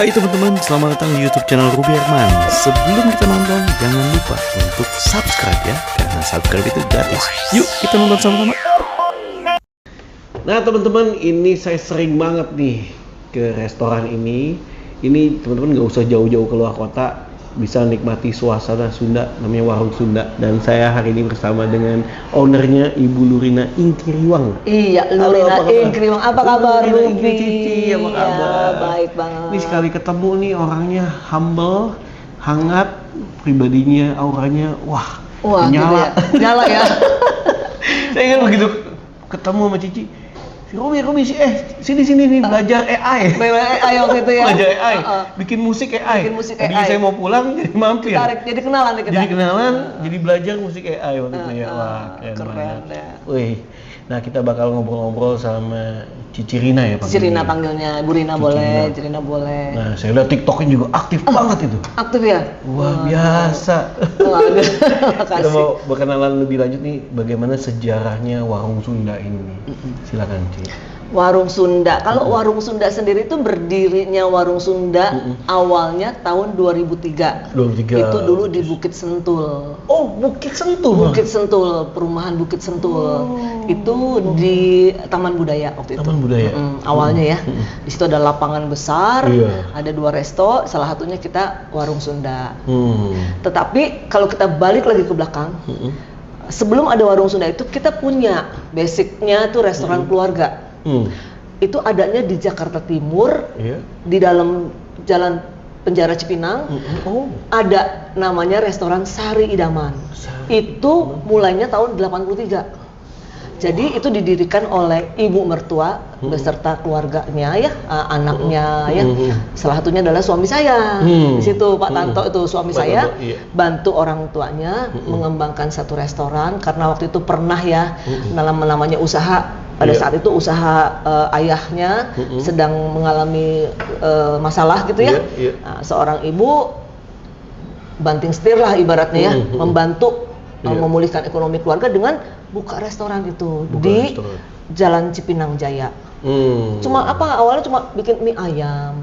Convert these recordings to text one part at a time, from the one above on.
Hai teman-teman, selamat datang di YouTube channel Ruby Herman. Sebelum kita nonton, jangan lupa untuk subscribe ya, karena subscribe itu gratis. Yuk kita nonton sama-sama. Nah teman-teman, ini saya sering banget nih ke restoran ini. Ini teman-teman nggak usah jauh-jauh keluar kota, bisa nikmati suasana Sunda, namanya Warung Sunda. Dan saya hari ini bersama dengan ownernya Ibu Lurina Ingkiriwang. Iya, Lurina Ingkiriwang. Apa kabar, Ruby? Cici, apa kabar? Ya, baik banget. Ini sekali ketemu nih orangnya humble, hangat, pribadinya, auranya, wah nyala. Gitu ya? Nyala ya. Saya kan begitu ketemu sama Cici, Ruby sini nih belajar AI. AI waktu itu ya. Belajar AI, bikin musik AI. Jadi saya mau pulang jadi mampir. Jadi kenalan nih kita. Jadi kenalan, jadi belajar musik AI waktu itu ya. Wah, keren ya. Wih. Nah, kita bakal ngobrol-ngobrol sama Cici Rina ya, Pak. Cici Rina panggilnya, Bu Rina boleh, Cici Rina boleh. Nah, saya lihat TikToknya juga aktif banget itu. Aktif ya? Wah, biasa. Kita mau berkenalan lebih lanjut nih, bagaimana sejarahnya Warung Sunda ini. Silakan, Cici. Warung Sunda. Kalau Warung Sunda sendiri itu berdirinya Warung Sunda awalnya tahun 2003. 2003. Itu dulu di Bukit Sentul. Oh, Bukit Sentul. Bukit Sentul, perumahan Bukit Sentul. Itu di Taman Budaya waktu itu. Taman Budaya. Awalnya ya. Di situ ada lapangan besar, Iya. ada 2 resto, salah satunya kita Warung Sunda. Tetapi kalau kita balik lagi ke belakang, sebelum ada Warung Sunda itu kita punya basicnya tuh restoran keluarga. Itu adanya di Jakarta Timur, di dalam Jalan Penjara Cipinang. Ada namanya restoran Sari Idaman. Itu mulainya tahun 83. Jadi itu didirikan oleh ibu mertua beserta keluarganya ya, anaknya ya. Salah satunya adalah suami saya. Di situ Pak Tanto itu suami saya bantu orang tuanya mengembangkan satu restoran karena waktu itu pernah ya namanya usaha. Pada saat itu usaha ayahnya sedang mengalami masalah gitu ya. Nah, seorang ibu banting setir lah ibaratnya ya, membantu memulihkan ekonomi keluarga dengan buka restoran itu di Jalan Cipinang Jaya. Awalnya cuma bikin mie ayam.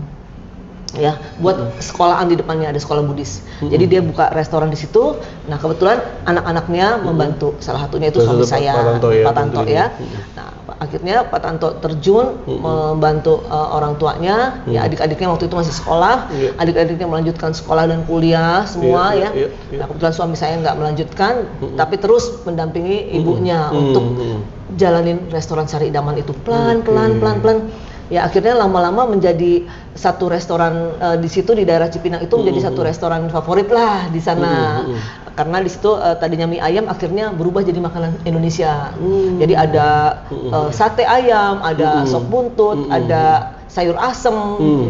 Ya, buat sekolahan di depannya ada sekolah Buddhis. Jadi dia buka restoran di situ. Nah, kebetulan anak-anaknya membantu. Salah satunya itu suami saya, Pak Tanto ya. Nah, akhirnya Pak Tanto terjun membantu orang tuanya. Ya, adik-adiknya waktu itu masih sekolah. Adik-adiknya melanjutkan sekolah dan kuliah semua ya. Nah, kebetulan suami saya nggak melanjutkan, tapi terus mendampingi ibunya untuk jalanin restoran Sari Idaman itu pelan. Ya akhirnya lama-lama menjadi satu restoran di situ di daerah Cipinang itu menjadi satu restoran favorit lah di sana. Karena di situ tadinya mie ayam akhirnya berubah jadi makanan Indonesia. Jadi ada sate ayam, ada sop buntut, ada sayur asem,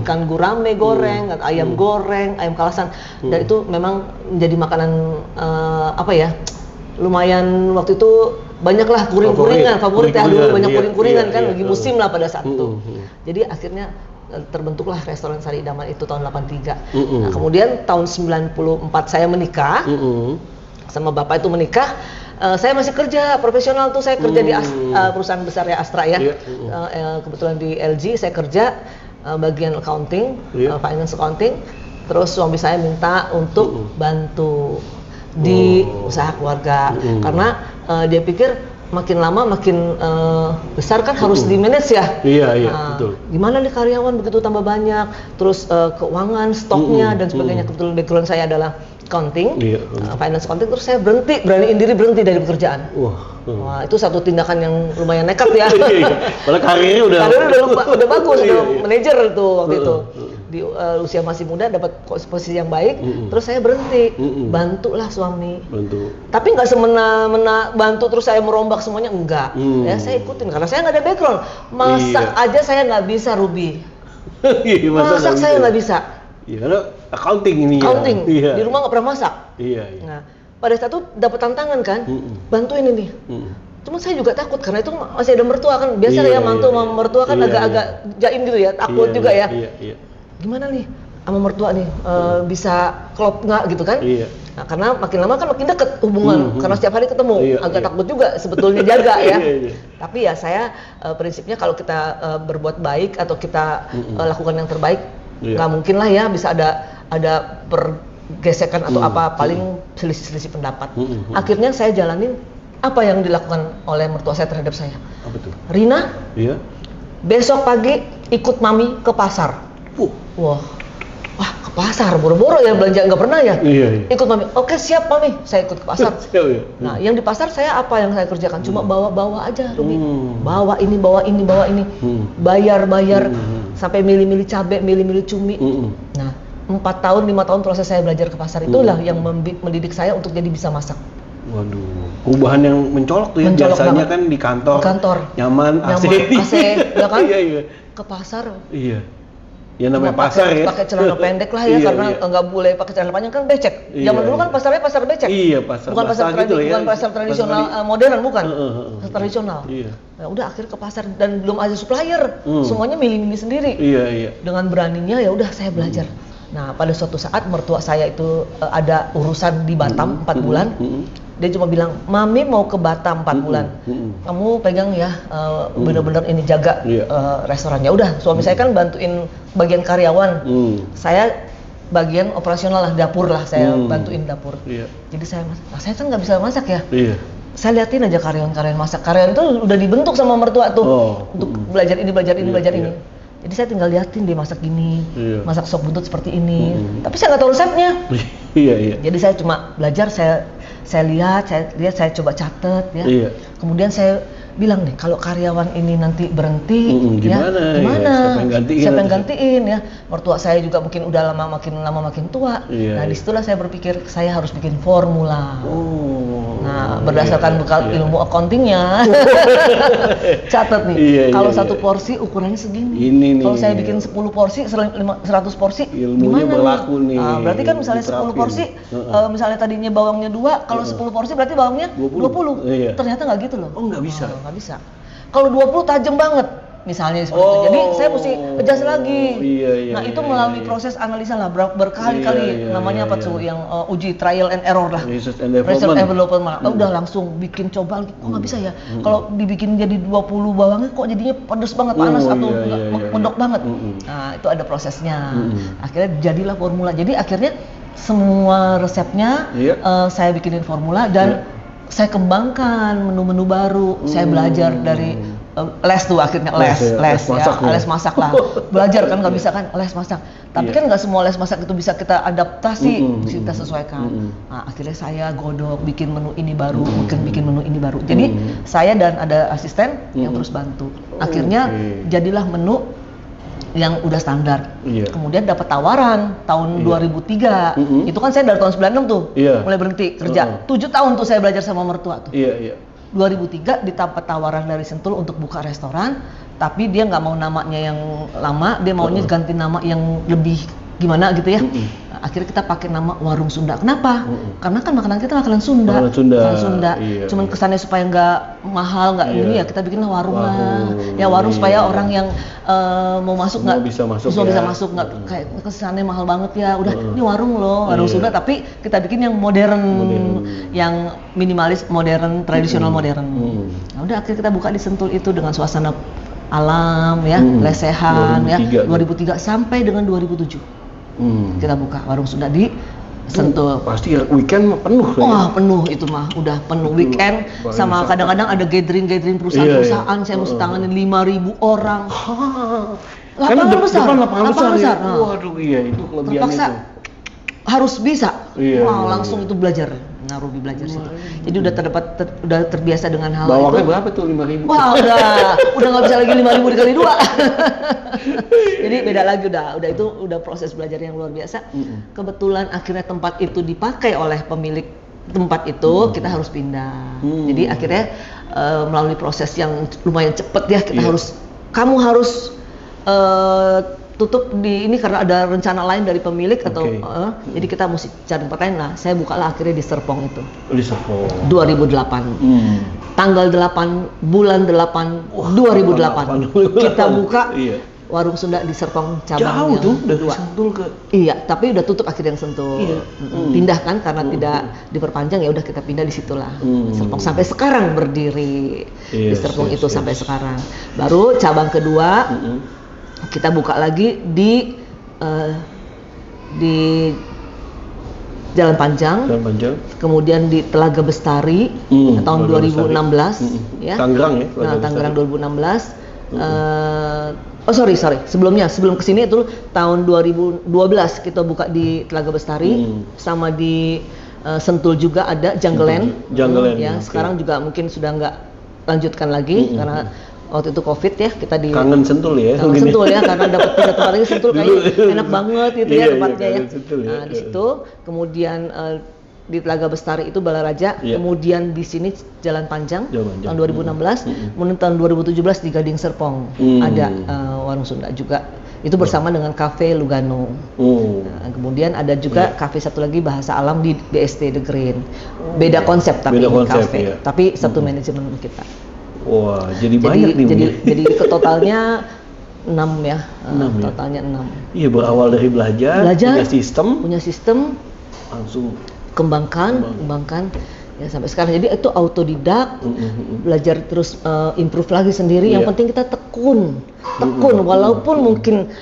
ikan gurame goreng, ayam goreng, ayam kalasan. Dan itu memang menjadi makanan lumayan waktu itu banyaklah kuring-kuringan favorit ya dulu, banyak kuring-kuringan kan lagi musim lah pada saat itu. Jadi akhirnya terbentuklah restoran Sari Idaman itu tahun 83. Nah, kemudian tahun 94 saya menikah. Sama bapak itu menikah. Saya masih kerja profesional tuh, saya kerja di perusahaan besar ya Astra ya. Kebetulan di LG saya kerja bagian accounting, finance accounting. Terus suami saya minta untuk bantu di usaha keluarga karena dia pikir makin lama makin besar kan harus di manage ya. Betul. Gimana nih karyawan begitu tambah banyak, terus keuangan, stoknya dan sebagainya. Kebetulan background saya adalah accounting, finance accounting, terus saya beraniin diri berhenti dari pekerjaan. Wah, itu satu tindakan yang lumayan nekat ya. Padahal karirnya udah bagus, udah manajer itu waktu itu. Di usia masih muda dapat posisi yang baik, terus saya berhenti, bantulah suami. Tapi nggak semena-mena bantu terus saya merombak semuanya, enggak. Ya saya ikutin karena saya nggak ada background. Masak aja saya nggak bisa, Ruby. Masak saya nggak bisa. Iya, karena accounting ini. Di rumah nggak pernah masak. Nah, pada saat itu dapat tantangan kan, bantuin ini. Cuma saya juga takut karena itu masih ada mertua kan, biasa ya mantu sama mertua kan agak-agak jaim gitu ya, takut juga ya. Gimana nih sama mertua nih, bisa klop nggak gitu kan? Nah, karena makin lama kan makin deket hubungan, karena setiap hari ketemu, agak takut juga sebetulnya jaga ya. Tapi ya saya prinsipnya kalau kita berbuat baik atau kita lakukan yang terbaik, nggak mungkin lah ya bisa ada pergesekan atau apa, paling selisih pendapat. Akhirnya saya jalanin apa yang dilakukan oleh mertua saya terhadap saya. Apa tuh? Rina, Iya. besok pagi ikut mami ke pasar. Wah, ke pasar, boro-boro ya belanja, nggak pernah ya? Iya. Ikut mami. Oke siap mami, saya ikut ke pasar. Siap, ya. Nah, yang di pasar saya apa yang saya kerjakan? Cuma bawa-bawa aja, Ruby. Bawa ini. Bayar. Sampai milih-milih cabai, milih-milih cumi. Nah, 4 tahun, 5 tahun proses saya belajar ke pasar itulah yang mendidik saya untuk jadi bisa masak. Waduh, perubahan yang mencolok tuh ya. Mencolok Biasanya banget. kan di kantor. Nyaman, AC, ya kan? Iya. Ke pasar. Iya. Ya namanya Cuma pasar ya. Pakai celana pendek lah ya, karena nggak boleh pakai celana panjang kan becek. Iya, Zaman dulu kan pasarnya pasar becek. Iya, pasar bukan pasar gitu ya. bukan pasar tradisional modern, bukan. Pasar Tradisional. Iya. Nah, udah akhir ke pasar dan belum ada supplier. Semuanya milih-milih sendiri. Iya. Dengan beraninya ya udah saya belajar. Nah, pada suatu saat mertua saya itu ada urusan di Batam 4 bulan. Dia cuma bilang, "Mami mau ke Batam 4 bulan. Kamu pegang ya, bener-bener ini jaga restorannya." Udah, suami saya kan bantuin bagian karyawan. Saya bagian operasional lah, dapur lah, saya bantuin dapur. Iya. Jadi saya masak. Nah, saya kan nggak bisa masak ya. Iya. Saya liatin aja karyawan masak. Karyawan itu udah dibentuk sama mertua tuh untuk belajar ini. Jadi saya tinggal liatin dia masak gini, masak sop buntut seperti ini. Tapi saya nggak tahu resepnya. Iya. Jadi saya cuma belajar, saya lihat, saya coba catat ya. Iya. Kemudian saya bilang nih, kalau karyawan ini nanti berhenti, gimana? Gimana? Ya, Siapa yang gantiin ya? Mertua saya juga mungkin udah makin lama makin tua. Iya, Nah, disitulah saya berpikir saya harus bikin formula. Nah, berdasarkan bekal ilmu accountingnya, catat nih. Kalau satu porsi ukurannya segini. Kalau saya bikin 10 porsi, 100 porsi, ilmunya gimana berlaku nih? Nah, berarti kan misalnya 10 porsi, misalnya tadinya bawangnya 2, kalau 10 porsi berarti bawangnya 20. Ternyata nggak gitu loh. Oh, nggak bisa. Nggak bisa. Kalau 20 tajam banget, misalnya seperti itu. Jadi saya mesti adjust lagi. Nah, itu melalui proses analisa lah berkali-kali. Namanya apa tuh yang uji trial and error lah. Research and development. Udah langsung bikin coba lagi. Kok nggak bisa ya? Kalau dibikin jadi 20 bawangnya kok jadinya pedes banget, panas atau mendok banget. Nah, itu ada prosesnya. Akhirnya jadilah formula. Jadi akhirnya semua resepnya saya bikinin formula dan saya kembangkan menu-menu baru. Saya belajar dari les tuh akhirnya les masak lah. Belajar kan nggak bisa kan les masak. Tapi kan nggak semua les masak itu bisa kita adaptasi, kita sesuaikan. Nah, akhirnya saya godok bikin menu ini baru, bikin menu ini baru. Jadi saya dan ada asisten yang terus bantu. Akhirnya jadilah menu yang udah standar. Kemudian dapat tawaran tahun 2003. Itu kan saya dari tahun 96 tuh mulai berhenti kerja. 7 tahun tuh saya belajar sama mertua tuh. 2003 didapat tawaran dari Sentul untuk buka restoran, tapi dia nggak mau namanya yang lama, dia maunya ganti nama yang lebih gimana gitu ya. Nah, akhirnya kita pakai nama Warung Sunda. Kenapa? Karena kan makanan kita makanan Sunda. Cuman kesannya supaya nggak mahal, nggak ini ya kita bikinlah warung lah. Ya warung supaya orang yang mau masuk nggak bisa masuk, nggak kayak kesannya mahal banget ya. Udah ini warung loh, warung Sunda, tapi kita bikin yang modern. Yang minimalis, modern, tradisional modern. Nah, udah akhirnya kita buka di Sentul itu dengan suasana alam ya, lesehan 2003 sampai dengan 2007. Kita buka Warung Sunda di Sentul. Pasti weekend penuh. Wah, penuh itu mah, udah penuh weekend. Sama kadang-kadang ada gathering perusahaan-perusahaan. Saya mesti tanganin 5.000 orang. Lapangan besar. Waduh, itu kelebihannya. Terpaksa harus bisa. Langsung itu belajar. Ruby belajar situ. Jadi udah terbiasa dengan hal itu. Bawangnya berapa tuh 5.000? Wah, udah nggak bisa lagi 5.000 dikali 2. Jadi beda lagi udah itu udah proses belajar yang luar biasa. Kebetulan akhirnya tempat itu dipakai oleh pemilik tempat itu, kita harus pindah. Jadi akhirnya melalui proses yang lumayan cepet ya, kamu harus tutup di ini karena ada rencana lain dari pemilik atau jadi kita mesti cari tempat lain lah. Saya bukalah akhirnya di Serpong itu. Di Serpong. 2008. Tanggal 8 bulan 8 2008. Kita buka Warung Sunda di Serpong cabang jauh yang tuh dari kedua. Sentul ke. Iya, tapi udah tutup akhirnya yang Sentul. Pindah kan karena tidak diperpanjang, ya udah kita pindah di situlah. Serpong sampai sekarang berdiri di Serpong itu sampai sekarang. Baru cabang kedua kita buka lagi di di Jalan Panjang, kemudian di Telaga Bestari tahun 2016, ya. Tangerang ya. Nah, Tangerang 2016. Sebelum kesini itu tahun 2012 kita buka di Telaga Bestari, sama di Sentul juga ada Jungleland. Ya. Okay. Sekarang juga mungkin sudah nggak lanjutkan lagi karena waktu itu COVID ya, kita di kangen Sentul ya. Kangen Sentul ya, karena dapat pindah tempat lagi Sentul kayak enak banget gitu ya tempatnya ya. Nah, di situ kemudian di Telaga Bestari itu Balaraja, kemudian di sini Jalan Panjang tahun 2016, kemudian tahun 2017 di Gading Serpong ada warung Sunda juga. Itu bersama dengan Cafe Lugano. Nah, kemudian ada juga kafe satu lagi Bahasa Alam di BSD The Green. Beda konsep tapi kafe, tapi satu manajemen kita. Wah, jadi banyak nih. Jadi totalnya 6 ya. Totalnya 6. Iya, berawal dari belajar punya sistem, langsung kembangkan ya sampai sekarang. Jadi itu autodidak, belajar terus improve lagi sendiri. Yang penting kita tekun walaupun mungkin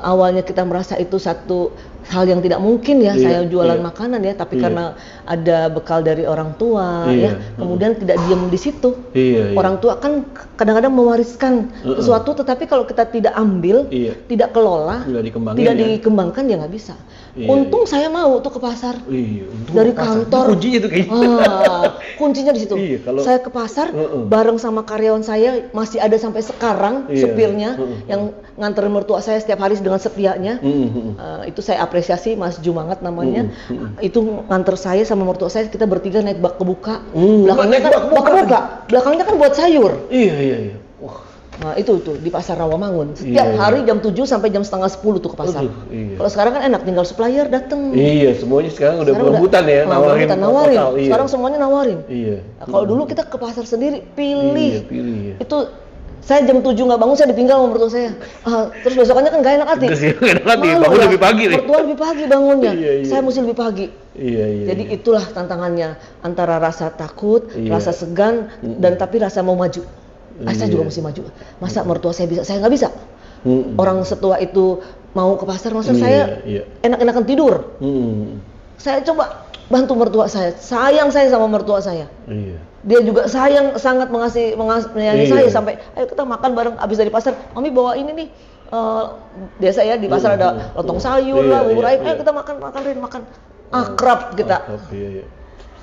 awalnya kita merasa itu satu hal yang tidak mungkin ya, saya jualan makanan ya, tapi karena ada bekal dari orang tua ya, kemudian tidak diam di situ. Orang tua kan kadang-kadang mewariskan sesuatu, tetapi kalau kita tidak ambil, tidak kelola, tidak dikembangkan ya nggak bisa. Untung saya mau tuh ke pasar dari kantor. Kuncinya tuh kayak kuncinya di situ. Saya ke pasar bareng sama karyawan saya, masih ada sampai sekarang supirnya yang nganterin mertua saya setiap hari dengan setianya. Itu saya apresiasi, Mas Jumangat namanya. Itu nganter saya sama mertua saya, kita bertiga naik bak kebuka. Belakangnya kan buat sayur. Iya. Nah, itu tuh di Pasar Rawamangun. Setiap hari jam 7 sampai jam setengah 10 tuh ke pasar. Kalau sekarang kan enak, tinggal supplier dateng. Iya, semuanya sekarang udah berebutan ya, nawarin. Sekarang semuanya nawarin. Nah, kalau dulu kita ke pasar sendiri, pilih. Itu saya jam 7 nggak bangun, saya ditinggal sama mertua saya. Terus besokannya kan nggak enak hati. Bangun lebih pagi nih. Mertua lebih pagi bangunnya. Saya mesti lebih pagi. Jadi itulah tantangannya, antara rasa takut, rasa segan, dan tapi rasa mau maju. Saya juga mesti maju. Masa mertua saya bisa, saya nggak bisa. Orang setua itu mau ke pasar, masa saya enak-enakan tidur. Saya coba bantu mertua saya, sayang saya sama mertua saya. Dia juga sangat menyayangi saya, sampai ayo kita makan bareng abis dari pasar. Mami bawa ini nih, biasa ya di pasar ada lontong sayur lah, bubur ayam. Ayo kita makan. Akrab kita.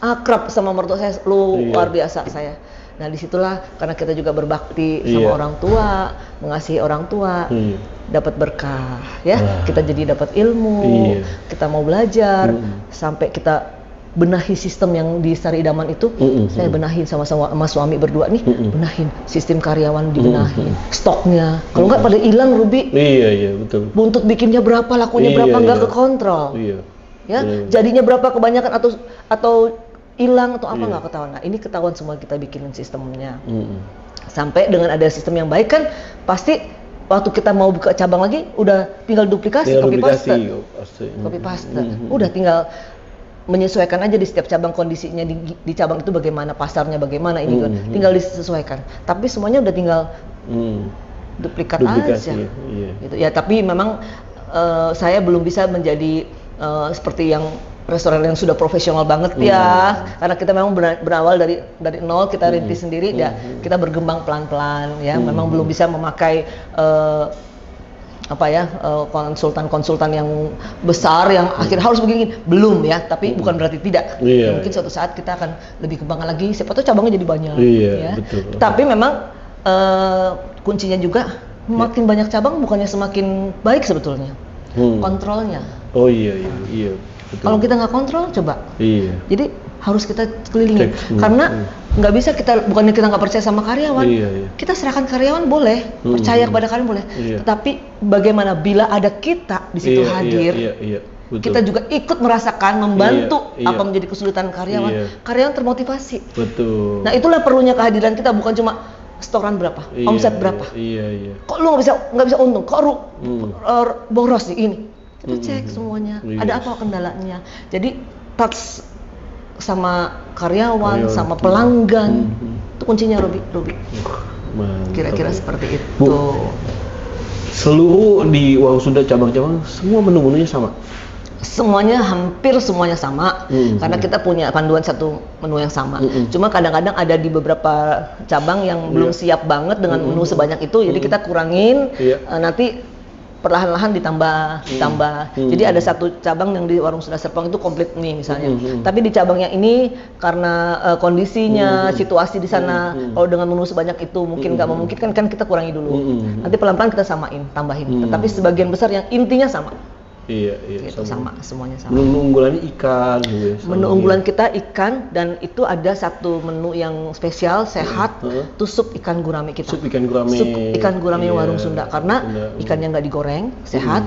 Akrab sama mertua saya luar biasa saya. Nah, disitulah karena kita juga berbakti sama orang tua, mengasihi orang tua, dapat berkah ya. Kita jadi dapat ilmu, kita mau belajar, sampai kita benahi sistem yang di Sari Idaman itu. Saya benahin sama-sama sama suami berdua nih, benahin sistem karyawan, dibenahin stoknya. Kalau nggak pada hilang, Ruby. Iya, betul. Buntut bikinnya berapa, lakunya berapa, nggak kekontrol. Ya, jadinya berapa kebanyakan atau hilang atau apa nggak ketahuan. Nah, ini ketahuan semua, kita bikinin sistemnya. Sampai dengan ada sistem yang baik kan, pasti waktu kita mau buka cabang lagi udah tinggal duplikasi, copy paste. Udah tinggal menyesuaikan aja di setiap cabang, kondisinya di cabang itu bagaimana, pasarnya bagaimana, ini kan tinggal disesuaikan. Tapi semuanya udah tinggal duplikat aja. Gitu. Ya, tapi memang saya belum bisa menjadi seperti yang restoran yang sudah profesional banget ya, karena kita memang berawal dari nol, kita rintis sendiri, ya kita berkembang pelan-pelan ya. Memang belum bisa memakai konsultan-konsultan yang besar yang akhirnya harus begini, belum ya, tapi bukan berarti tidak. Mungkin suatu saat kita akan lebih kembang lagi, siapa tahu cabangnya jadi banyak ya. Betul. Tapi memang kuncinya juga makin banyak cabang bukannya semakin baik sebetulnya. Kontrolnya. Betul. Kalau kita nggak kontrol, coba. Jadi harus kita kelilingi. Karena nggak bisa bukannya kita nggak percaya sama karyawan. Kita serahkan karyawan boleh, percaya kepada karyawan boleh. Tetapi bagaimana bila ada kita di situ hadir? Betul. Kita juga ikut merasakan, membantu apa menjadi kesulitan karyawan. Karyawan termotivasi. Betul. Nah, itulah perlunya kehadiran kita, bukan cuma setoran berapa, omset berapa. Kok lu nggak bisa untung? Kok lu boros sih ini? Kita cek semuanya, ada apa kendalanya. Jadi touch sama karyawan, sama pelanggan, itu kuncinya, Robi. Kira-kira seperti itu. Seluruh di Warung Sunda cabang-cabang semua menu-menunya sama. Semuanya hampir semuanya sama karena kita punya panduan satu menu yang sama. Cuma kadang-kadang ada di beberapa cabang yang belum siap banget dengan menu sebanyak itu, jadi kita kurangin. Nanti perlahan-lahan ditambah. Jadi ada satu cabang yang di Warung Sunda Serpong itu komplit mie misalnya. Tapi di cabang yang ini karena kondisinya, situasi di sana, kalau dengan menu sebanyak itu mungkin nggak memungkinkan, kan kita kurangi dulu. Nanti pelan-pelan kita samain, tambahin. Tetapi sebagian besar yang intinya sama. Iya, Gitu, sama, semuanya sama. Menu unggulannya ikan gitu ya. Menu unggulan kita ikan, dan itu ada satu menu yang spesial, sehat, itu sup ikan gurame kita. Sup ikan gurame. Sup ikan gurame Warung Sunda, karena ikannya nggak digoreng, sehat.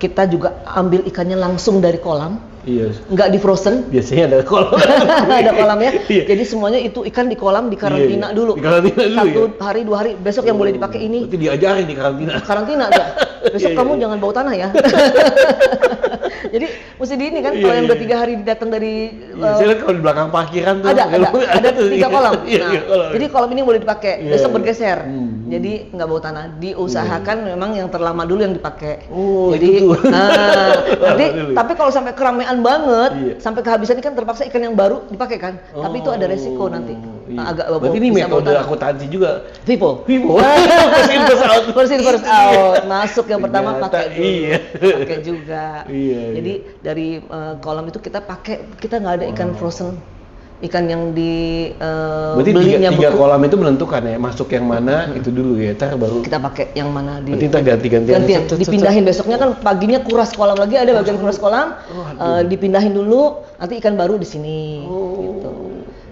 Kita juga ambil ikannya langsung dari kolam. Iya. Nggak di frozen. Biasanya ada kolam. Ada kolamnya. Iya. Jadi semuanya itu ikan di kolam, di karantina dulu. Di karantina dulu. 1 hari 2 hari, besok yang boleh dipakai ini. Berarti diajarin di karantina. Karantina dia. Besok kamu jangan bau tanah ya. Jadi mesti di ini kan, kalau yang udah 3 hari datang dari Saya lihat kalau di belakang parkiran tuh ada 3 kolam. Kolam. Jadi kolam ini boleh dipakai, besok bergeser. Jadi nggak bau tanah. Diusahakan memang yang terlama dulu yang dipakai. Jadi nanti tapi kalau sampai keramaian banget, sampai kehabisan ikan, terpaksa ikan yang baru dipakai kan. Tapi itu ada resiko nanti. Agak berarti ini metode akuntansi juga. FIFO. First out. Masuk yang pertama pakai dulu. Pakai juga. Jadi dari kolam itu kita pakai, kita nggak ada ikan frozen. Ikan yang di berarti belinya tiga beku. kolam itu menentukan ya, masuk yang mana itu dulu ya, ntar baru Kita pakai yang mana di. berarti ntar ganti-gantian. Dipindahin besoknya kan, paginya kuras kolam lagi, ada bagian kuras kolam. Dipindahin dulu, nanti ikan baru di sini. Gitu.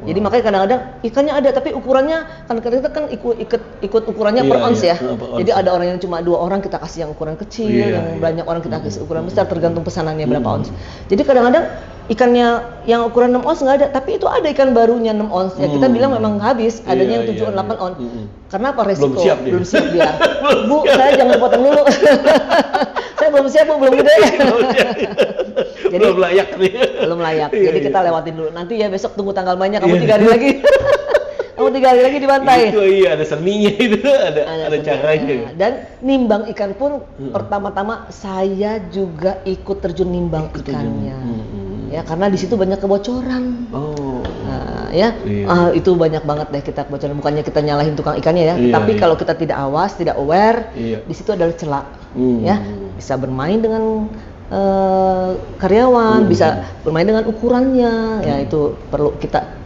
Jadi makanya kadang-kadang ikannya ada, tapi ukurannya kan kita kan ikut ukurannya per ons ya. Jadi ada orang yang cuma 2 orang, kita kasih yang ukuran kecil, yang banyak orang kita kasih ukuran besar, tergantung pesanannya berapa ons. Jadi kadang-kadang ikannya yang ukuran 6 ons nggak ada, tapi itu ada ikan barunya 6 ons ya. Kita bilang memang habis, adanya yang 7 8 ons. Karena apa? Resiko. Belum siap dia. Bu, saya jangan potong dulu. Saya belum siap, Bu, belum gede. Jadi belum layak nih. Belum layak. Jadi kita lewatin dulu. Nanti ya besok tunggu tanggal mainnya, kamu 3 hari lagi. Kamu 3 hari lagi dibantai. Itu ada seninya itu, ada caranya. Dan nimbang ikan pun pertama-tama saya juga ikut terjun nimbang ikannya. Ya, karena di situ banyak kebocoran. Itu banyak banget deh kita kebocoran. Bukannya kita nyalahin tukang ikannya ya, tapi kalau kita tidak awas, tidak aware, di situ adalah celah. Ya, bisa bermain dengan karyawan, bisa bermain dengan ukurannya. Ya, itu perlu kita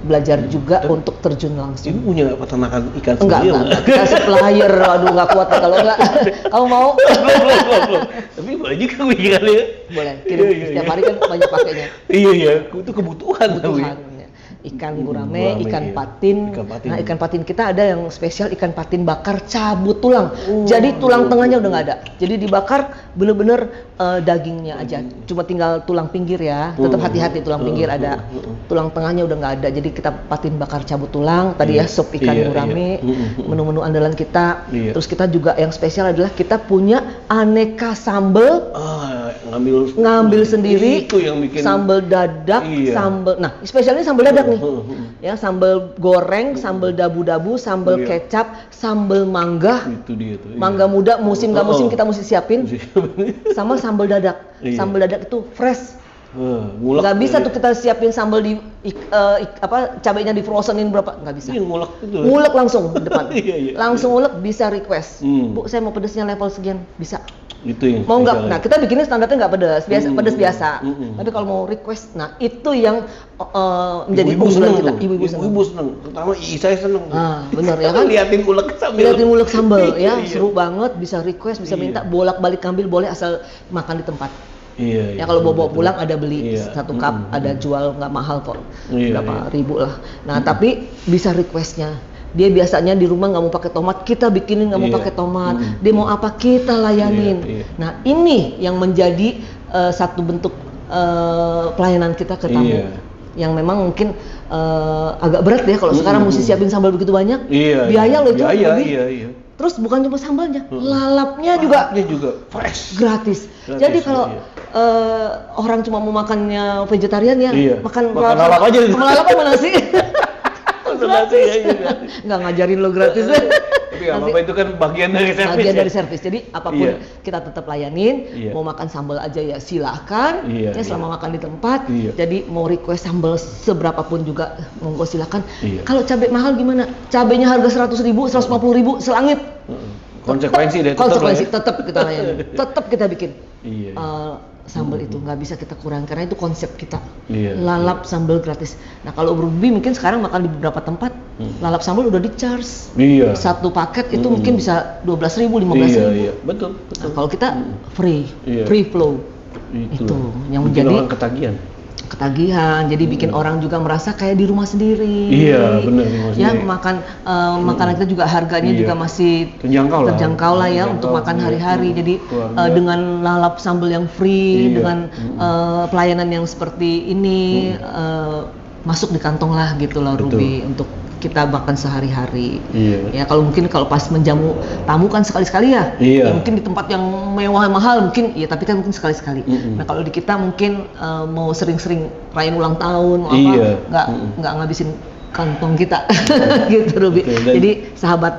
belajar juga untuk terjun langsung. Ibu punya peternakan ikan sendiri? Enggak. Kita supplier, aduh nggak kuat kalau enggak. Kamu mau? Tapi boleh juga ikannya. Boleh, kirim setiap hari kan banyak pakainya. Iya, itu kebutuhan. Ikan gurame, ikan patin. Nah, ikan patin kita ada yang spesial, ikan patin bakar cabut tulang. Jadi tulang tengahnya udah nggak ada. Jadi dibakar bener-bener dagingnya aja. Cuma tinggal tulang pinggir ya. Tetap hati-hati, tulang pinggir ada. Tulang tengahnya udah nggak ada. Jadi kita patin bakar cabut tulang. Tadi ya sup ikan gurame, menu-menu andalan kita. Terus kita juga yang spesial adalah kita punya aneka sambal. Ngambil sendiri. Itu yang bikin sambal dadak, sambal. Nah, spesialnya sambal dadak nih. Ya, sambal goreng, sambal dabu-dabu, sambal kecap, sambal mangga. Itu dia tuh. Mangga muda, musim nggak musim kita mesti siapin. Sama sambal dadak. Sambal dadak itu fresh. Nggak bisa tuh kita siapin sambal di cabainya di frozenin berapa, nggak bisa. Ngulek langsung di depan. Langsung ngulek, bisa request. Bu, saya mau pedesnya level sekian, bisa. Itu yang mau nggak? Nah, kita bikinnya standarnya nggak pedas, pedas biasa. Tapi kalau mau request, nah itu yang menjadi unggulan kita. Ibu-ibu seneng, terutama saya seneng. Nah, bener ya kan? Liatin ulek sambal, ya seru banget. Bisa request, bisa minta bolak-balik ambil, boleh asal makan di tempat. Ya kalau bawa pulang ada beli 1 cup, ada jual nggak mahal kok, berapa ribu lah. Nah tapi bisa requestnya. Dia biasanya di rumah nggak mau pakai tomat, kita bikinin nggak mau pakai tomat. Dia mau apa, kita layanin. Nah ini yang menjadi satu bentuk pelayanan kita ke tamu. Yang memang mungkin agak berat ya kalau sekarang mesti siapin sambal begitu banyak. Biaya loh itu. Terus bukan cuma sambalnya, lalapnya juga fresh, gratis. Jadi kalau orang cuma mau makannya vegetarian ya, makan lalap aja. Lalap sama nasi. Nggak ngajarin lo gratis. Tapi apa itu kan bagian dari servis. Bagian ya? dari servis. Jadi apapun Iya. kita tetap layanin. Iya. Mau makan sambal aja ya silakan. Iya, Ya selama makan di tempat. Iya. Jadi mau request sambal seberapapun juga monggo silakan. Iya. Kalau cabai mahal gimana? Cabainya harga 100.000, 150.000 selangit. Konsekuensi deh. Konsekuensi tetap kita layani. Tetap kita bikin. Iya. Sambal itu nggak bisa kita kurang karena itu konsep kita. Iya. Lalap sambal gratis. Nah kalau Ruby mungkin sekarang makan di beberapa tempat lalap sambal udah di charge. Iya. Satu paket itu mungkin bisa 12.000, 15.000. Iya, betul. Nah, kalau kita free, Iya. free flow. Itu yang bikin menjadi orang ketagihan. jadi bikin orang juga merasa kayak di rumah sendiri. Iya, benar, di rumah Ya sendiri. makan makanan kita juga harganya Iya. juga masih Terjangkau lah. ya Terjangkau, untuk makan iya. hari-hari. Jadi Keluarga. dengan lalap sambal yang free, Iya. dengan pelayanan yang seperti ini masuk di kantong lah gitu loh Betul. Ruby untuk kita makan sehari-hari. Iya. Ya kalau mungkin kalau pas menjamu tamu kan sekali-sekali ya. Iya. Ya mungkin di tempat yang mewah mahal mungkin ya tapi kan mungkin sekali-sekali. Nah kalau di kita mungkin mau sering-sering rayain ulang tahun mau Iya. apa nggak ngabisin kantong kita gitu Ruby. Betul, dan- Jadi sahabat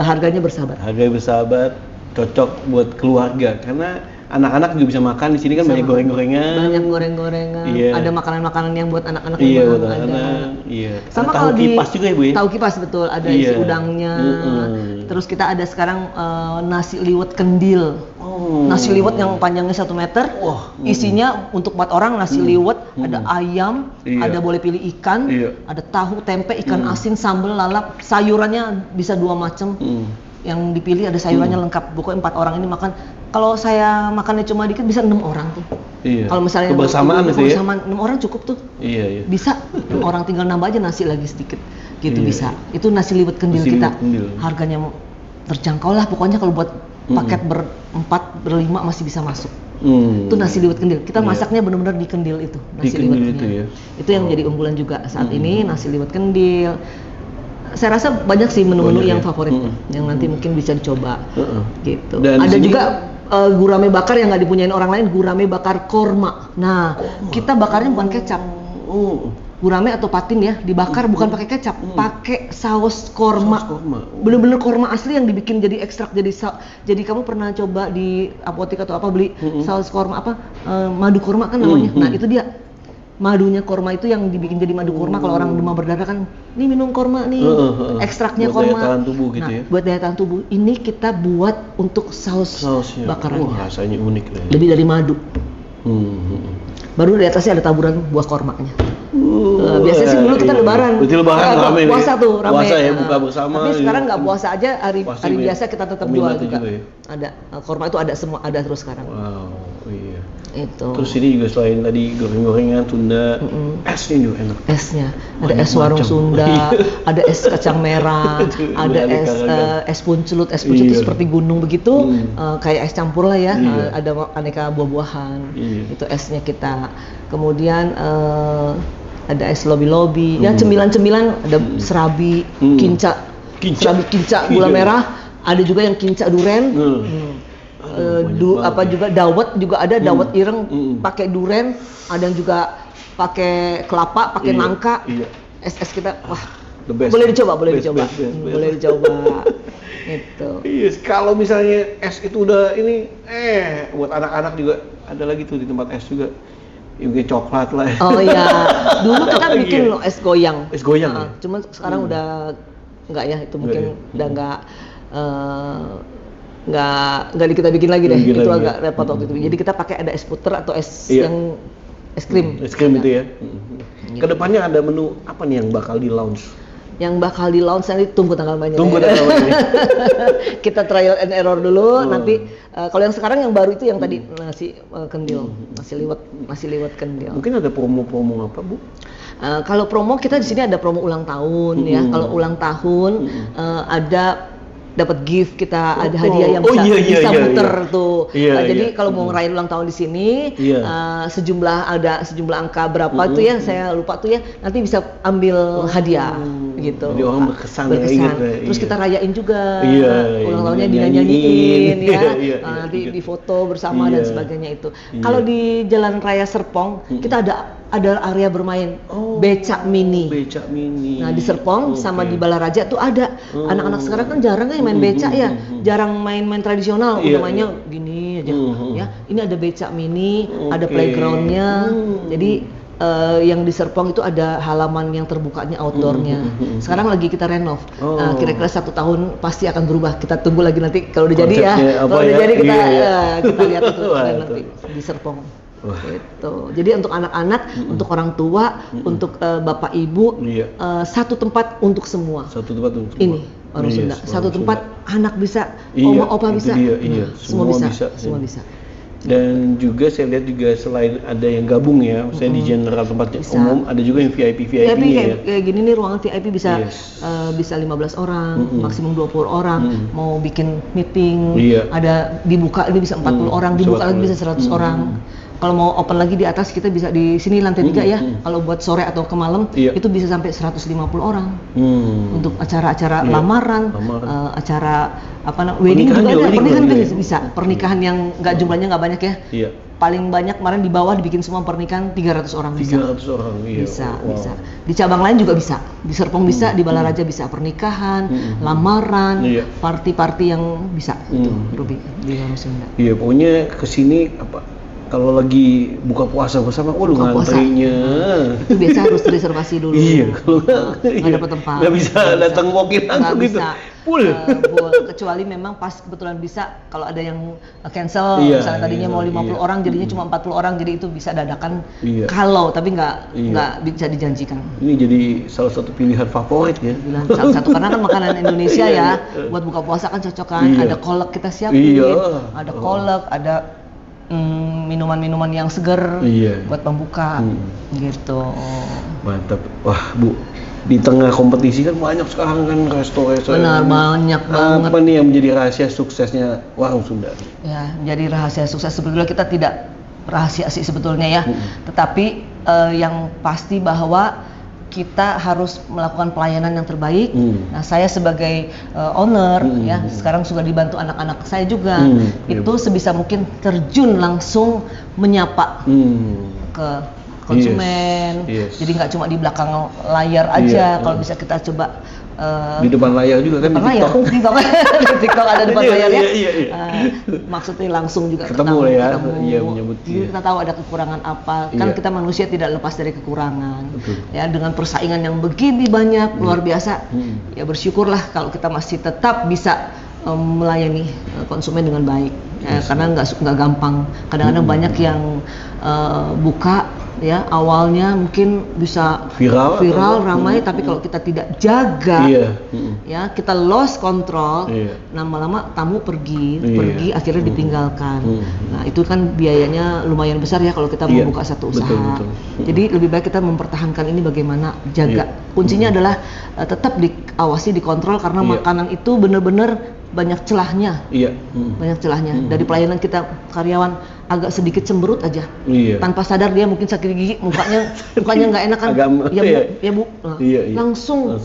harganya bersahabat. Harganya bersahabat, cocok buat keluarga karena anak-anak juga bisa makan di sini kan banyak goreng-gorengan. Banyak goreng-gorengan. Iya. Ada makanan-makanan yang buat anak-anak Iya, memang buat ada. anak-anak. Iya. Sama Ada kalau tahu di kipas juga ya, Bu ya? Tahu kipas betul, ada Iya. isi udangnya. Mm-mm. Terus kita ada sekarang nasi liwet kendil. Oh. Nasi liwet yang panjangnya 1 meter. Wah. Isinya untuk 4 orang nasi liwet, ada ayam, Iya. ada boleh pilih ikan, Iya. ada tahu, tempe, ikan asin, sambal, lalap, sayurannya bisa 2 macam. Yang dipilih ada sayurannya lengkap. Pokoknya 4 orang ini makan. Kalau saya makannya cuma dikit bisa 6 orang tuh. Iya. Kalau misalnya kebersamaan itu ya. kebersamaan 6 orang cukup tuh. Iya, iya. Bisa 6 orang tinggal nambah aja nasi lagi sedikit. Gitu Iya. bisa. Itu nasi liwet kendil Nasi kita. liwet kendil. Harganya terjangkau lah pokoknya kalau buat paket ber-4, ber-5 masih bisa masuk. Itu nasi liwet kendil. Kita Iya. masaknya benar-benar di kendil itu, Di nasi kendil liwetnya. itu ya. Itu yang jadi unggulan juga saat ini nasi liwet kendil. Saya rasa banyak sih menu-menu Banyak yang ya. favorit yang nanti mungkin bisa dicoba. Gitu. Dan Ada di sini- juga gurame bakar yang nggak dipunyain orang lain, gurame bakar korma. Nah, kita bakarnya bukan kecap. Gurame atau patin ya, dibakar bukan pakai kecap, pakai saus korma. Saus korma. Bener-bener korma asli yang dibikin jadi ekstrak jadi kamu pernah coba di apotek atau apa beli saus korma apa madu korma kan namanya. Nah, itu dia. Madunya korma itu yang dibikin jadi madu korma. Kalau orang demam berdarah kan, ini minum korma nih, ekstraknya Buat korma. daya tahan tubuh gitu Nah, ya. buat daya tahan tubuh. Ini kita buat untuk Sausnya. bakarannya. Wah, rasanya unik deh. Lebih dari madu. Baru di atasnya ada taburan buah kormanya. Biasanya sih dulu kita iya. lebaran. Berarti lebaran rame nih. Puasa tuh rame. Puasa ya, Nah, buka bersama. Tapi sekarang nggak puasa aja, hari Pasti hari ya. biasa kita tetap jual Peminatnya juga. juga ya. Ada korma itu ada semua, ada terus sekarang. Wow, iya. Itu. Terus ini juga selain tadi goreng-gorengan Sunda, esnya juga enak. Esnya ada Banyak es warung macam. Sunda, Iya. ada es kacang merah, ada es Beraneka ragam. es puncelut. Es puncelut itu Iya. seperti gunung begitu, kayak es campur lah ya. Iya. Ada aneka buah-buahan. Iya. Itu esnya kita. Kemudian ada es lobi-lobi, ya cemilan-cemilan, ada serabi, kinca, serabi kinca gula Iya. merah, ada juga yang kinca duren. Apa juga dawet juga ada, dawet ireng pakai duren, ada yang juga pakai kelapa, pakai Iya, nangka. iya. Es kita wah The best. boleh dicoba, boleh Best, dicoba. best, best, best. Boleh dicoba. Itu. Iya, kalau misalnya es itu udah ini, buat anak-anak juga ada lagi tuh di tempat es juga. Ya, mungkin coklat lah. Oh iya, dulu kita Apalagi bikin ya? loh es goyang. Es goyang Nah, ya? cuman sekarang udah enggak ya, itu mungkin ya? udah nggak kita bikin lagi deh. Bikin Itu lagi agak ya? repot waktu itu. Jadi kita pakai ada es puter atau es Iya. yang es krim. Es krim itu ya. Kedepannya ada menu apa nih yang bakal di launch? Yang bakal di launch nanti tunggu tanggal mainnya. Tunggu ya. tanggal mainnya. Kita trial and error dulu. Nanti kalau yang sekarang yang baru itu yang tadi nasi kendil, nasi liwet kendil. Mungkin ada promo-promo apa, Bu? Kalau promo kita di sini ada promo ulang tahun ya. Kalau ulang tahun ada dapat gift kita, ada hadiah yang bisa bisa muter tuh. Jadi kalau mau ngerayain ulang tahun di sini sejumlah angka berapa tuh ya, saya lupa tuh ya, nanti bisa ambil hadiah gitu. Jadi orang berkesan. Ingat, Terus kita rayain juga Iya, ulang tahunnya nyanyiin. dinyanyiin ya. Iya, Nanti ingat. di foto bersama dan Iya. sebagainya itu. Iya. Kalau di Jalan Raya Serpong kita ada ada area bermain becak mini. Becak mini. Nah di Serpong sama di Balaraja tuh ada. Anak-anak sekarang kan jarang kan main becak ya, jarang main-main tradisional, udah mainnya gini aja. Ya, ini ada becak mini, ada playgroundnya. Jadi yang di Serpong itu ada halaman yang terbukanya outdoornya. Sekarang lagi kita renov. Kira-kira 1 tahun pasti akan berubah. Kita tunggu lagi nanti kalau udah jadi ya. Kalau udah jadi kita kita lihat itu nanti di Serpong. Gitu. Jadi untuk anak-anak, untuk orang tua, untuk bapak ibu, satu tempat untuk semua. Satu tempat untuk ini warung Sunda. Satu tempat anak bisa, oma opa bisa, semua bisa, semua bisa. Dan juga saya lihat juga selain ada yang gabung ya, misalnya di general tempatnya umum, ada juga yang VIP ya. Kayak gini nih ruangan VIP bisa bisa 15 orang, maksimum 20 orang. Mau bikin meeting, ada dibuka ini bisa 40 orang, dibuka lagi bisa 100 orang. Kalau mau open lagi di atas kita bisa di sini lantai 3 ya. Kalau buat sore atau ke malam itu bisa sampai 150 orang. Untuk acara-acara lamaran, acara wedding juga ada, pernikahan bisa. Pernikahan yang jumlahnya nggak banyak ya. Paling banyak kemarin di bawah dibikin semua pernikahan 300 orang bisa. 300 orang, bisa. Di cabang lain juga bisa. Di Serpong bisa, di Balaraja bisa pernikahan, lamaran, party-party yang bisa. Itu Ruby di Warung Sunda. Iya, pokoknya kesini kalau lagi buka puasa bersama, waduh ngantrinya. Itu biasa harus reservasi dulu. Iya, kalau nggak dapat tempat. Nggak bisa datang walk-in langsung gitu. Full. Kecuali memang pas kebetulan bisa, kalau ada yang cancel, misalnya tadinya mau 50 orang, jadinya cuma 40 orang, jadi itu bisa dadakan. Kalau, tapi nggak bisa dijanjikan. Ini jadi salah satu pilihan favorit ya. Salah satu, karena kan makanan Indonesia ya, buat buka puasa kan cocok kan. Ada kolak kita siapin, ada kolak, ada minuman-minuman yang seger buat pembuka gitu. Mantap. Wah Bu, di tengah kompetisi kan banyak sekarang kan resto-resto. Benar, banyak banget. Apa nih yang menjadi rahasia suksesnya Warung Sunda? Ya, jadi rahasia sukses sebetulnya kita tidak rahasia sih sebetulnya ya. Tetapi yang pasti bahwa kita harus melakukan pelayanan yang terbaik. Nah, saya sebagai owner ya, sekarang sudah dibantu anak-anak saya juga. Itu sebisa mungkin terjun langsung menyapa ke konsumen. Jadi nggak cuma di belakang layar aja. Kalau bisa kita coba di depan layar juga kan, di TikTok. Di TikTok ada depan layar ya. Maksudnya langsung juga ketemu ya. Iya, menyebut. Kita tahu ada kekurangan apa. Kan kita manusia tidak lepas dari kekurangan. Ya, dengan persaingan yang begini banyak, luar biasa. Ya bersyukurlah kalau kita masih tetap bisa melayani konsumen dengan baik. Karena nggak gampang. Kadang-kadang banyak yang buka ya awalnya mungkin bisa viral ramai, tapi kalau kita tidak jaga ya kita lost control, lama-lama tamu pergi akhirnya ditinggalkan. Nah itu kan biayanya lumayan besar ya kalau kita mau buka satu usaha. Jadi lebih baik kita mempertahankan ini, bagaimana jaga. Kuncinya adalah tetap diawasi, dikontrol, karena makanan itu benar-benar banyak celahnya. Banyak celahnya. Dari pelayanan kita, karyawan agak sedikit cemberut aja, tanpa sadar dia mungkin sakit gigi, mukanya nggak enak kan, Bu, langsung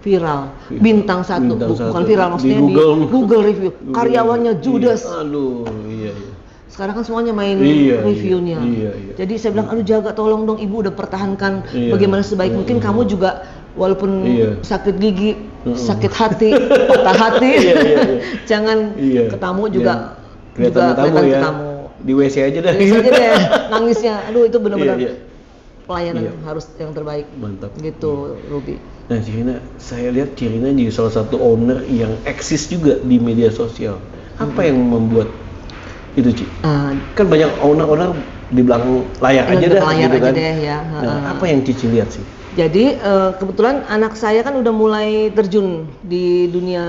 viral, bintang 1, bukan viral maksudnya di Google review, karyawannya judes. Sekarang kan semuanya main reviewnya. Jadi saya bilang, aduh jaga, tolong dong Ibu, udah pertahankan bagaimana sebaik mungkin. Kamu juga walaupun sakit gigi, sakit hati, patah hati, jangan ke tamu juga kelihatan ke tamu. Di WC aja deh. Nangisnya. Aduh itu benar-benar pelayanan harus yang terbaik. Mantap. Gitu, Ruby. Nah, Cirina, saya lihat Cirina juga salah satu owner yang eksis juga di media sosial. Apa yang membuat itu, Ci? Kan banyak owner-owner di belakang layar aja dah, gitu kan. Nah, apa yang Cici lihat sih? Jadi kebetulan anak saya kan udah mulai terjun di dunia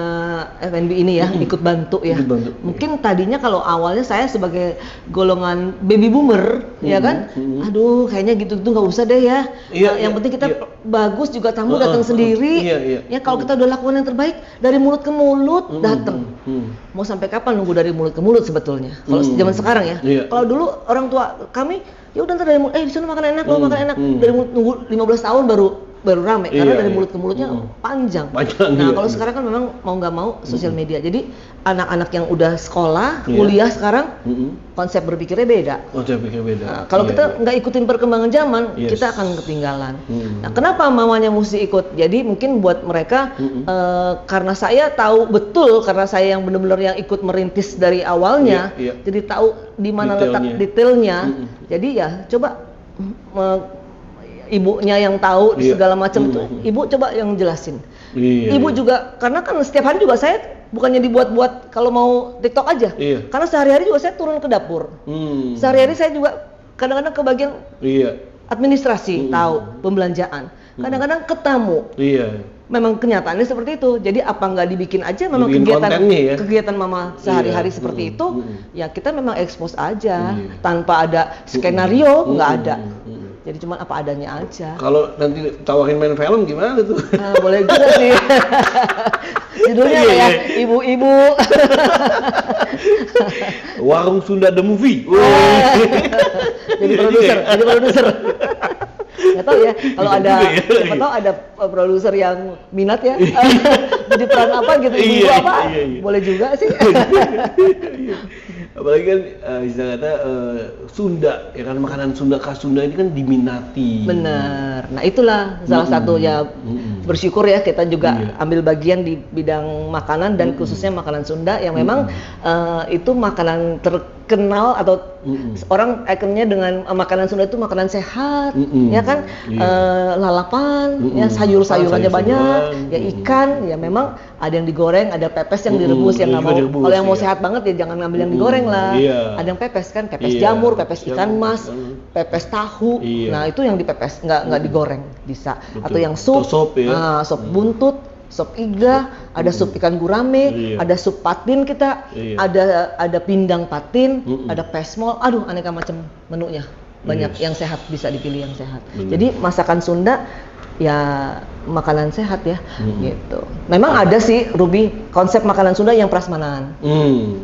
F&B ini ya, ikut bantu ya. Mungkin tadinya kalau awalnya saya sebagai golongan baby boomer, ya kan, aduh kayaknya gitu nggak usah deh ya. Yang penting kita bagus, juga tamu datang sendiri. Ya kalau kita udah lakukan yang terbaik, dari mulut ke mulut datang. Mau sampai kapan nunggu dari mulut ke mulut sebetulnya? Kalau zaman sekarang ya. Kalau dulu orang tua kami, ya udah ntar dari mulut, di sana makan enak, lo makan enak. Dari mulut nunggu 15 tahun baru baru rame karena Iya, dari iya. mulut ke mulutnya panjang. Panjang, Nah iya, kalau iya. sekarang kan memang mau nggak mau sosial media. Jadi anak-anak yang udah sekolah, Iya. kuliah sekarang Mm-mm. konsep berpikirnya beda. Oh, saya pikir beda. Nah, kalau Iya, kita iya. nggak ikutin perkembangan zaman, Yes. kita akan ketinggalan. Hmm. Nah, kenapa mamanya mesti ikut? Jadi mungkin buat mereka karena saya tahu betul, karena saya yang benar-benar yang ikut merintis dari awalnya, Iya, iya. jadi tahu di mana letak Detailnya. detailnya. Mm-mm. Jadi ya coba ibunya yang tahu Iya. segala macam itu, Mm-mm. ibu coba yang jelasin. Iya, Ibu iya. juga karena kan setiap hari juga saya bukannya dibuat-buat kalau mau TikTok aja. Iya. Karena sehari-hari juga saya turun ke dapur. Sehari-hari saya juga kadang-kadang ke bagian Iya. administrasi, tahu pembelanjaan. Kadang-kadang ke tamu. Iya. Memang kenyataannya seperti itu. Jadi apa nggak dibikin aja memang Dibikin kontennya ya. kegiatan mama sehari-hari Iya. seperti itu. Ya kita memang expose aja Iya. tanpa ada skenario, nggak ada. Mm-mm. Jadi cuma apa adanya aja. Kalau nanti tawarin main film gimana tuh? Boleh juga sih. Judulnya Iya, kayak iya. ibu-ibu. Warung Sunda The Movie. Jadi produser. Nggak tahu ya, kalau Bisa ada juga ya. siapa tahu ada produser yang minat ya. Jadi peran apa gitu, ibu Iya, apa? iya, iya. Boleh juga sih. Apalagi kan istilah kata Sunda, ya kan makanan Sunda khas Sunda ini kan diminati. Benar. Nah, itulah salah satu ya bersyukur ya kita juga Iya. ambil bagian di bidang makanan dan khususnya makanan Sunda yang memang itu makanan terkenal atau orang ikonnya dengan makanan Sunda itu makanan sehat, ya kan? Iya. Lalapan, ya sayur-sayurannya banyak, Sayur-sayuran. ya ikan, ya memang ada yang digoreng, ada pepes yang direbus yang ada nggak juga mau. direbus, Kalau yang mau iya. sehat banget ya jangan ngambil yang digoreng lah. Iya. Ada yang pepes kan, pepes Iya. jamur, pepes ikan Jamur, mas, pepes tahu. Iya. Nah itu yang dipepes, nggak digoreng bisa. Betul. Atau yang sup, Atau sup, ya. sup buntut, sup iga, ada sup ikan gurame, Iya. ada sup patin kita, Iya. ada pindang patin, ada pesmol, aduh aneka macam menunya. Banyak Yes. yang sehat, bisa dipilih yang sehat. Benar. Jadi masakan Sunda ya makanan sehat ya, gitu. Memang ada sih Ruby konsep makanan Sunda yang prasmanan.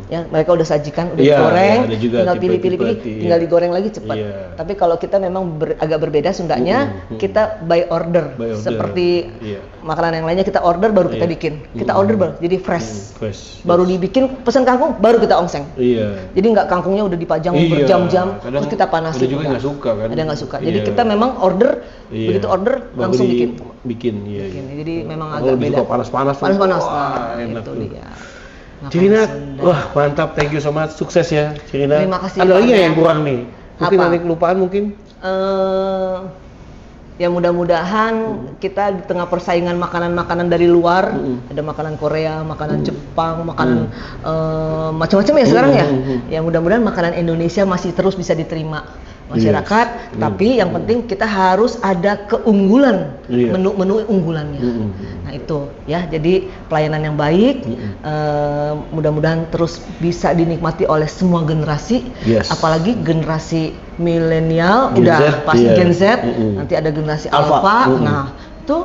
Ya mereka udah sajikan, udah Iya, digoreng, iya, ada juga tinggal tipe-tipe, pilih-pilih, iya. tinggal digoreng lagi cepat. Iya. Tapi kalau kita memang agak berbeda Sundanya, kita by order. By order, Seperti iya. makanan yang lainnya kita order baru kita Iya. bikin. Kita order baru, jadi fresh. Fresh. Baru dibikin, pesan kangkung baru kita ongseng. Iya. Jadi nggak kangkungnya udah dipajang Iya, berjam-jam, kadang terus kita panasin. ada juga enggak. nggak suka kan. Ada nggak suka. Jadi Iya. kita memang order, Iya. begitu order Baru langsung bikin. bikin, iya. Bikin. Jadi memang Kalau agak lebih beda. suka panas-panas tuh. Panas-panas. Wah, Nah, enak itu tuh. dia. Makanan Cirina, Sunda. wah mantap, thank you so much, sukses ya Cirina. Terima kasih Ada lagi banyak. yang kurang nih? Mungkin Apa? nanti kelupaan mungkin? Ya mudah-mudahan kita di tengah persaingan makanan-makanan dari luar, ada makanan Korea, makanan Jepang, makanan macam-macam ya sekarang ya. Ya mudah-mudahan makanan Indonesia masih terus bisa diterima masyarakat, tapi yang penting kita harus ada keunggulan, Iya. menu-menu unggulannya. Nah itu ya, jadi pelayanan yang baik, mudah-mudahan terus bisa dinikmati oleh semua generasi, Yes. apalagi generasi milenial, Gen udah Z, pasti iya. Gen Z, nanti ada generasi Alpha. Alpha. Nah itu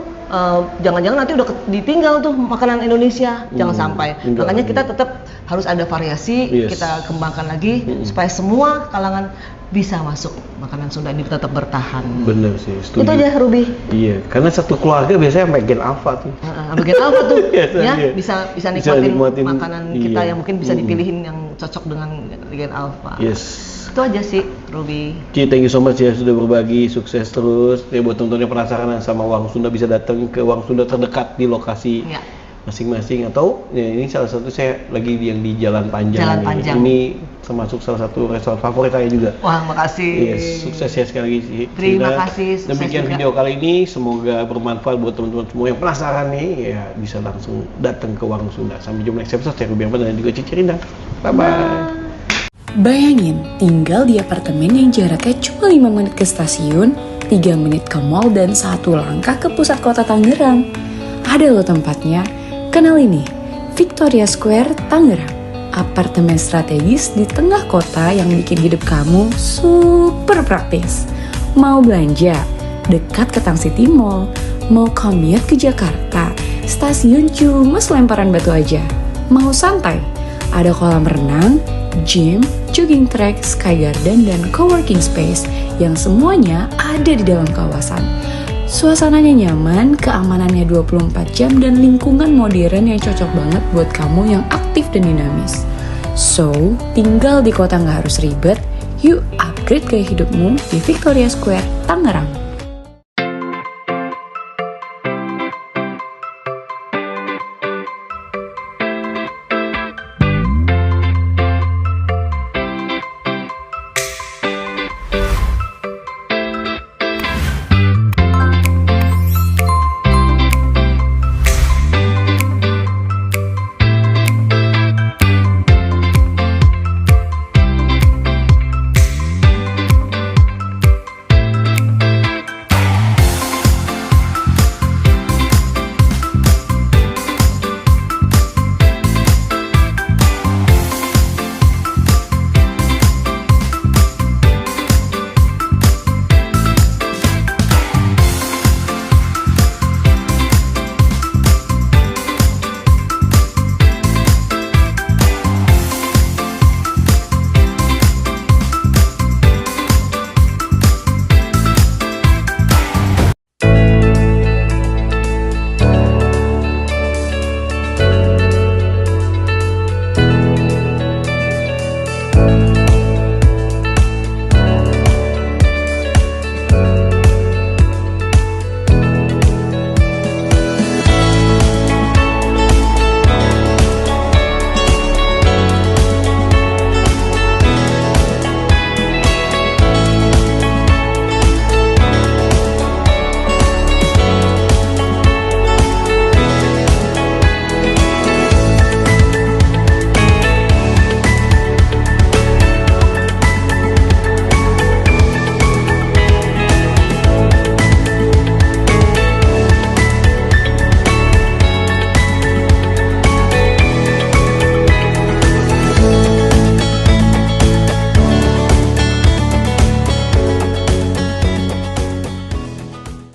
jangan-jangan nanti udah ditinggal tuh makanan Indonesia, jangan sampai. Enggak, Makanya kita tetap harus ada variasi, Yes. kita kembangkan lagi supaya semua kalangan bisa masuk makanan Sunda ini tetap bertahan. Bener sih, setuju. Itu aja Ruby. Iya, karena satu keluarga biasanya sampai gen alpha tuh. Bagian apa tuh? Yes, Ya iya. bisa nikmatin makanan kita iya. yang mungkin bisa dipilihin yang cocok dengan Gen Alpha. Yes. Itu aja sih Ruby. Ci, thank you so much ya sudah berbagi, sukses terus. Ya buat teman-teman yang penasaran sama Warung Sunda bisa datang ke Warung Sunda terdekat di lokasi Ya. masing-masing, atau ya ini salah satu saya lagi yang di Jalan Panjang. Jalan nih. Panjang. Ini termasuk salah satu restoran favorit saya juga. Wah, makasih. Yes, sukses ya sekali lagi Ci. Terima Cina. kasih, sukses Demikian juga. video kali ini, semoga bermanfaat buat teman-teman semua yang penasaran nih, ya bisa langsung datang ke Warung Sunda. Sampai jumpa next episode, saya Ruby Ahmad dan juga Cici Rinda. Bye-bye. Bayangin, tinggal di apartemen yang jaraknya cuma 5 menit ke stasiun, 3 menit ke mall, dan 1 langkah ke pusat kota Tangerang. Ada loh tempatnya. Kenal ini, Victoria Square, Tangerang. Apartemen strategis di tengah kota yang bikin hidup kamu super praktis. Mau belanja, dekat ke Tang City Mall. Mau commute ke Jakarta, stasiun cuma selemparan batu aja. Mau santai, ada kolam renang, gym, jogging track, sky garden, dan coworking space yang semuanya ada di dalam kawasan. Suasananya nyaman, keamanannya 24 jam, dan lingkungan modern yang cocok banget buat kamu yang aktif dan dinamis. So, tinggal di kota nggak harus ribet, yuk upgrade gaya hidupmu di Victoria Square, Tangerang.